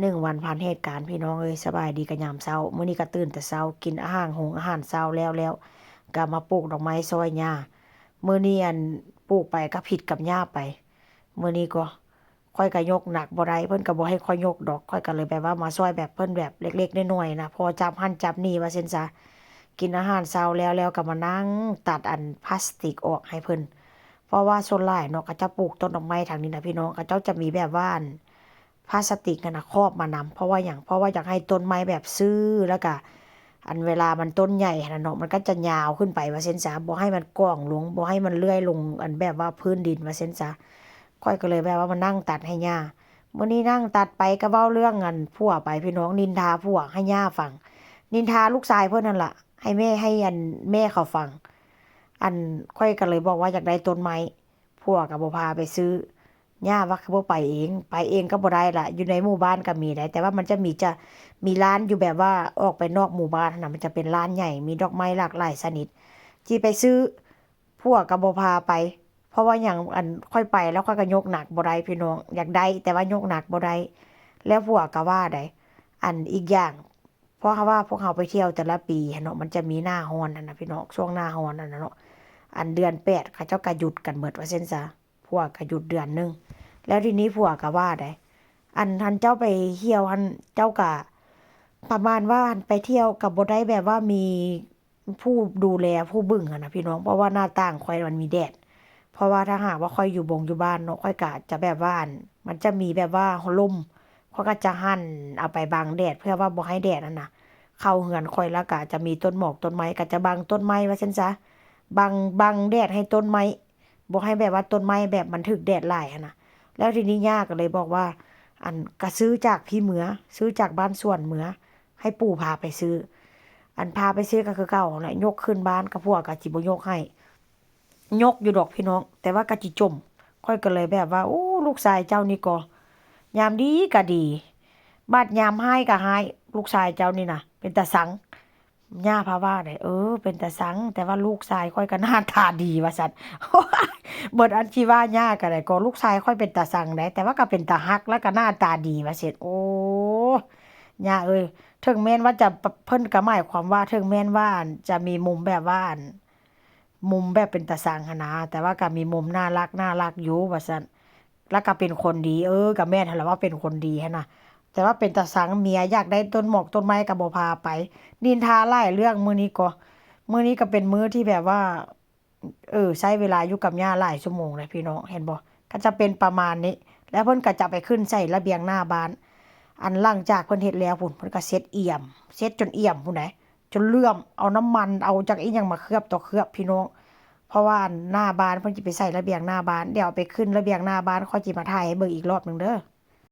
1 วันผ่านเหตุการณ์พี่น้องเอ้ยสบายดีกะยามเช้ามื้อนี้ก็ตื่นแต่เช้ากินอาหารเช้าแล้วก็มาปลูกดอกไม้ซอยย่ามื้อนี้ปลูกไปก็ผิดกับย่าไปมื้อนี้ก็ข้อยก็ยกหนักบ่ได้เพิ่นก็บ่ให้ข้อยยกดอกข้อยก็เลยแบบว่ามาซอยแบบเพิ่นแบบเล็กๆน้อยๆนะพอจับหั้นจับนี่ว่าซั่นซะกินอาหารเช้าแล้วก็มานั่งตัดพลาสติกออกให้เพิ่นเพราะว่าส่วนหลายเนาะเขาเจ้าปลูกต้นดอกไม้ทางนี้นะพี่น้องเขาเจ้าจะมีแบบว่าพลาสติกน่ะครอบมานำเพราะว่าอยากให้ต้นไม้แบบซื่อแล้วก็เวลามันต้นใหญ่หั้นน่ะเนาะมันก็จะยาวขึ้นไปว่าซั่นซะบ่ให้มันกว้างลงบ่ให้มันเลื่อยลงแบบว่าพื้นดินว่าซั่นซะข้อยก็เลยแบบว่ามานั่งตัดให้ย่ามื้อนี้นั่งตัดไปก็เว้าเรื่องผัวไปพี่น้องนินทาผัวให้ย่าฟังนินทาลูกชายเพิ่นนั่นล่ะให้แม่เขาฟังข้อยก็เลยบอกว่าอยากได้ต้นไม้ผัวก็บ่พาไปซื้อย่าว่าคือบ่ไปเองก็บ่ได้ล่ะอยู่ในหมู่บ้านก็มีได้แต่ว่ามันจะมีร้านอยู่แบบว่าออกไปนอกหมู่บ้านน่ะมันจะเป็นร้านใหญ่มีดอกไม้หลากหลายชนิดที่ไปซื้อผัวก็บ่พาไปเพราะว่าหยังค่อยไปแล้วค่อยก็ยกหนักบ่ได้พี่น้องอยากได้แต่ว่ายกหนักบ่ได้แล้วผัวก็ว่าได้อีกอย่างเพราะว่าพวกเราไปเที่ยวแต่ละปีหั้นเนาะมันจะมีหน้าร้อนนั่นน่ะพี่น้องช่วงหน้าร้อนนั่นน่ะเนาะเดือน8เขาเจ้าก็หยุดกันหมดว่าซั่นซะผัวก็หยุดเดือนหนึ่งแล้วทีนี้ผัวก็ว่าได้ท่านเจ้าไปเที่ยวเจ้าก็ประมาณว่าไปเที่ยวก็บ่ได้แบบว่ามีผู้ดูแลผู้บึ้งอะนะพี่น้องเพราะว่าหน้าต่างข้อยมันมีแดดเพราะว่าถ้าหากว่าข้อยอยู่บ้านเนาะข้อยก็จะแบบว่ามันจะมีแบบว่าลมข้อยก็จะหั่นเอาไปบังแดดเพื่อว่าบ่ให้แดดนั่นน่ะเข้าเรือนข้อยแล้วก็จะมีต้นหมอกต้นไม้ก็จะบังต้นไม้ว่าซั่นซะบังแดดให้ต้นไม้บ่ให้แบบว่าต้นไม้แบบมันถึกแดดหลายหั้นน่ะแล้วทีนี้ย่าก็เลยบอกว่าก็ซื้อจากพี่เหมือซื้อจากบ้านสวนเหมือให้ปู่พาไปซื้อพาไปซื้อก็คือเก่านั่นแหละยกขึ้นบ้านก็ผัวก็สิบ่ยกให้ยกอยู่ดอกพี่น้องแต่ว่าก็สิจมข้อยก็เลยแบบว่าโอ้ลูกชายเจ้านี่ก็ยามดีก็ดีบัดยามร้ายก็ร้ายลูกชายเจ้านี่น่ะเป็นตาสังย่าพาว่าได้เป็นตาสังแต่ว่าลูกชายข้อยก็หน้าตาดีว่าซั่น เบิดที่ว่าย่าก็ได้ก็ลูกชายค่อยเป็นตาสังได้แต่ว่าก็เป็นตาฮักแล้วก็หน้าตาดีว่าซั่นโอ้ย่าเอ้ยถึงแม้นว่าจะเพิ่นก็หมายความว่าถึงแม้นว่าจะมีมุมแบบว่ามุมแบบเป็นตาสังหั้นนะแต่ว่าก็มีมุมน่ารักอยู่ว่าซั่นแล้วก็เป็นคนดีก็แม่นหั่นล่ะว่าเป็นคนดีหั้นน่ะแต่ว่าเป็นตาสังเมียอยากได้ต้นหมอกต้นไม้ก็บ่พาไปนินทาหลายเรื่องมื้อนี้ก็เป็นมื้อที่แบบว่าใช้เวลาอยู่กับย่าหลายชั่วโมงเลยพี่น้องเห็นบ่ก็จะเป็นประมาณนี้แล้วเพิ่นก็จะไปขึ้นใส่ระเบียงหน้าบ้านหลังจากเพิ่นเฮ็ดแล้วพุ่นเพิ่นก็เซ็ดเอี่ยมเซ็ดจนเอี่ยมพู้นใดจนเลื่อมเอาน้ำมันเอาจักอิหยังมาเคลือบต่อเคลือบพี่น้องเพราะว่าหน้าบ้านเพิ่นสิไปใส่ระเบียงหน้าบ้านเดี๋ยวเอาไปขึ้นระเบียงหน้าบ้านค่อยสิมาถ่ายให้เบิ่งอีกรอบหนึ่งเด้อ